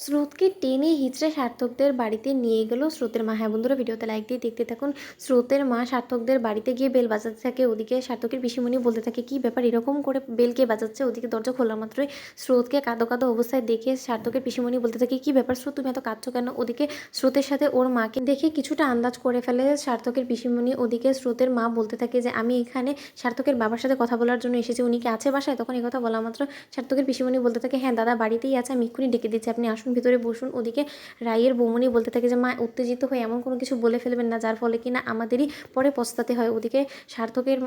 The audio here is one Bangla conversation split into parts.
স্রোতকে টেনে হিঁচড়ে সার্থকদের বাড়িতে নিয়ে গেল স্রোতের মা। হ্যাঁ বন্ধুরা, ভিডিওতে লাইক দিয়ে দেখতে থাকুন। স্রোতের মা সার্থকদের বাড়িতে গিয়ে বেল বাজাতে থাকে। ওদিকে সার্থকের পিসিমণি বলতে থাকে, কি ব্যাপার, এরকম করে বেল কে বাজাচ্ছে? ওদিকে দরজা খোলা মাত্রই স্রোতকে কাঁদো কাঁদো অবস্থায় দেখে সার্থকের পিসিমণি বলতে থাকে, কি ব্যাপার স্রোত, তুমি এত কাঁদছো কেন? ওদিকে স্রোতের সাথে ওর মাকে দেখে কিছুটা আন্দাজ করে ফেলে সার্থকের পিসিমণি। ওদিকে স্রোতের মা বলতে থাকে যে আমি এখানে সার্থকের বাবার সাথে কথা বলার জন্য এসেছি, উনি কি আছে বাসায়? তখন এই কথা বলা মাত্র সার্থকের পিসিমণি বলতে থাকে, হ্যাঁ দাদা বাড়িতেই আছে, আমি এক্ষুনি ডেকে দিচ্ছি, আপনি আসুন ভিতরে বসুন। ওদিকে রাইয়ের বৌমনি বলতে থাকে যে মা উত্তেজিত হয়ে এমন কোনো কিছু বলে ফেলবেন না যার ফলে কিনা আমাদেরই পরে পস্তাতে হয়। ওদিকে সার্থকের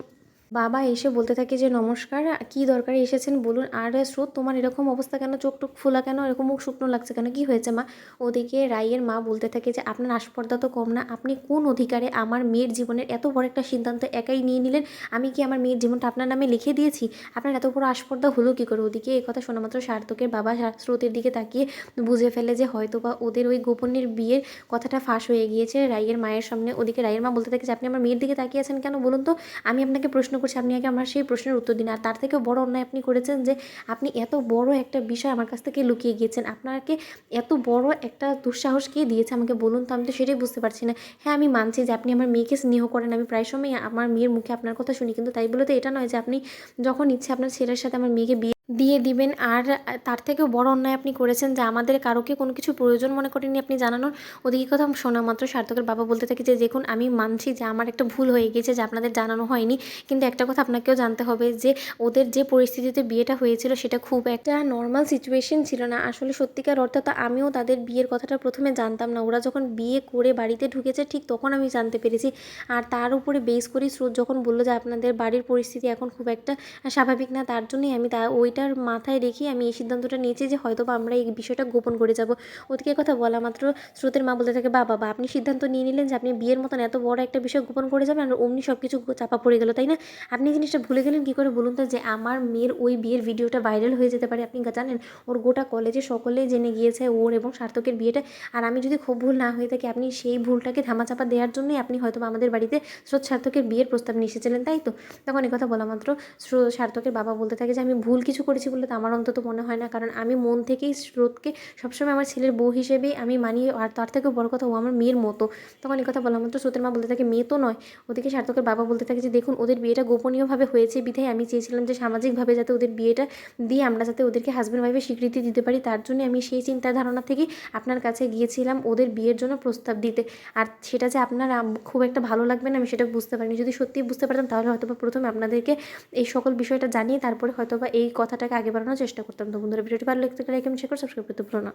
বাবা এসে বলতে থাকে যে নমস্কার, কি দরকারে এসেছেন বলুন। আর স্রোত, তোমার এরকম অবস্থা কেন? চোখ টোক ফোলা কেন? এরকম মুখ শুকনো লাগছে কেন? কি হয়েছে মা? ওদিকে রাইয়ের মা বলতে থাকে যে আপনার আস্পর্ধা তো কম না, আপনি কোন অধিকারে আমার মেয়ের জীবনের এত বড় একটা সিদ্ধান্ত একাই নিয়ে নিলেন? আমি কি আমার মেয়ের জীবনটা আপনার নামে লিখে দিয়েছি? আপনার এত বড় আস্পর্ধা হলো কী করে? ওদিকে এই কথা শোনা মাত্র সার্থকের বাবা স্রোতের দিকে তাকিয়ে বুঝে ফেলে যে হয়তো বা ওদের ওই গোপনের বিয়ের কথাটা ফাঁস হয়ে গিয়েছে রাইয়ের মায়ের সামনে। ওদিকে রাইয়ের মা বলতে থাকে যে আপনি আমার মেয়ের দিকে তাকিয়ে আছেন কেন বলুন তো? আমি আপনাকে প্রশ্ন করছি, আপনি আগে আমার সেই প্রশ্নের উত্তর দিন। আর তার থেকেও বড় অন্যায় আপনি করেছেন যে আপনি এত বড় একটা বিষয় আমার কাছ থেকে লুকিয়ে গিয়েছেন। আপনাকে এত বড় একটা দুঃসাহস কে দিয়েছে আমাকে বলুন তো? আমি তো সেটাই বুঝতে পারছি না। হ্যাঁ, আমি মানছি যে আপনি আমার মেয়েকে স্নেহ করেন, আমি প্রায় সময় আমার মেয়ের মুখে আপনার কথা শুনি, কিন্তু তাই বলে তো এটা নয় যে আপনি যখন ইচ্ছে আপনার ছেলের সাথে আমার মেয়েকে বিয়ে দিয়ে দিবেন। আর তার থেকেও বড় অন্যায় আপনি করেছেন যে আমাদের কারোকে কোনো কিছু প্রয়োজন মনে করেননি আপনি জানানোর। ওদিকে কথা শোনা মাত্র সার্থকের বাবা বলতে থাকে যে দেখুন, আমি মানছি যে আমার একটা ভুল হয়ে গিয়েছে, যে আপনাদের জানানো হয়নি, কিন্তু একটা কথা আপনাকেও জানতে হবে যে ওদের যে পরিস্থিতিতে বিয়েটা হয়েছিল সেটা খুব একটা নর্মাল সিচুয়েশন ছিল না। আসলে সত্যিকার অর্থে তো আমিও তাদের বিয়ের কথাটা প্রথমে জানতাম না। ওরা যখন বিয়ে করে বাড়িতে ঢুকেছে ঠিক তখন আমি জানতে পেরেছি। আর তার উপরে বেস করেই স্রোত যখন বললো যে আপনাদের বাড়ির পরিস্থিতি এখন খুব একটা স্বাভাবিক না, তার জন্যই আমি ওইটার মাথায় রেখেই আমি এই সিদ্ধান্তটা নিয়েছি যে হয়তো বা আমরা এই বিষয়টা গোপন করে যাব। ওদিকে কথা বলা মাত্র স্রোতের মা বলতে থাকে, বাবা আপনি সিদ্ধান্ত নিয়ে নিলেন যে আপনি বিয়ের মতন এত বড় একটা বিষয় গোপন করে যাবেন, আর অমনি সব কিছু চাপা পড়ে গেল, তাই না? আপনি জিনিসটা ভুলে গেলেন কী করে বলুন তো, যে আমার মেয়ের ওই বিয়ের ভিডিওটা ভাইরাল হয়ে যেতে পারে। আপনি জানেন ওর গোটা কলেজে সকলেই জেনে গিয়েছে ওর এবং সার্থকের বিয়েটা। আর আমি যদি খুব ভুল না হয়ে থাকি, আপনি সেই ভুলটাকে ধামাচাপা দেওয়ার জন্যই আপনি হয়তো আমাদের বাড়িতে স্রোত সার্থকের বিয়ের প্রস্তাব নিয়ে এসেছিলেন, তাই তো? তখন এই কথা বলা মাত্র সার্থকের বাবা বলতে থাকে যে আমি ভুল কিছু করেছি বলে তো আমার অন্তত মনে হয় না, কারণ আমি মন থেকেই স্রোতকে সবসময় আমার ছেলের বউ হিসেবেই আমি মানি। আর তার থেকেও বড় কথা, ও আমার মেয়ের মতো। তখন এই কথা বলা মাত্র স্রোতের মা বলতে থাকে, মেয়ে তো নয়। ওদিকে সার্থকের বাবা বলতে থাকে যে দেখুন, ওদের বিয়েটা গোপনীয়ভাবে হয়েছে বিধায় আমি চেয়েছিলাম যে সামাজিকভাবে যাতে ওদের বিয়েটা দিয়ে আমরা যাতে ওদেরকে হাজব্যান্ড ওয়াইফের স্বীকৃতি দিতে পারি, তার জন্য আমি সেই চিন্তা ধারণা থেকেই আপনার কাছে গিয়েছিলাম ওদের বিয়ের জন্য প্রস্তাব দিতে। আর সেটা যে আপনার খুব একটা ভালো লাগবে না আমি সেটা বুঝতে পারিনি। যদি সত্যিই বুঝতে পারতাম তাহলে হয়তো বা প্রথমে আপনাদেরকে এই সকল বিষয়টা জানিয়ে তারপরে হয়তো বা এই কথাটাকে আগে বাড়ানোর চেষ্টা করতাম। তো বন্ধুরা, ভিডিওটি ভালো লাগতে লাইক এবং শেয়ার করে সাবস্ক্রাইব করতে ভুলো না।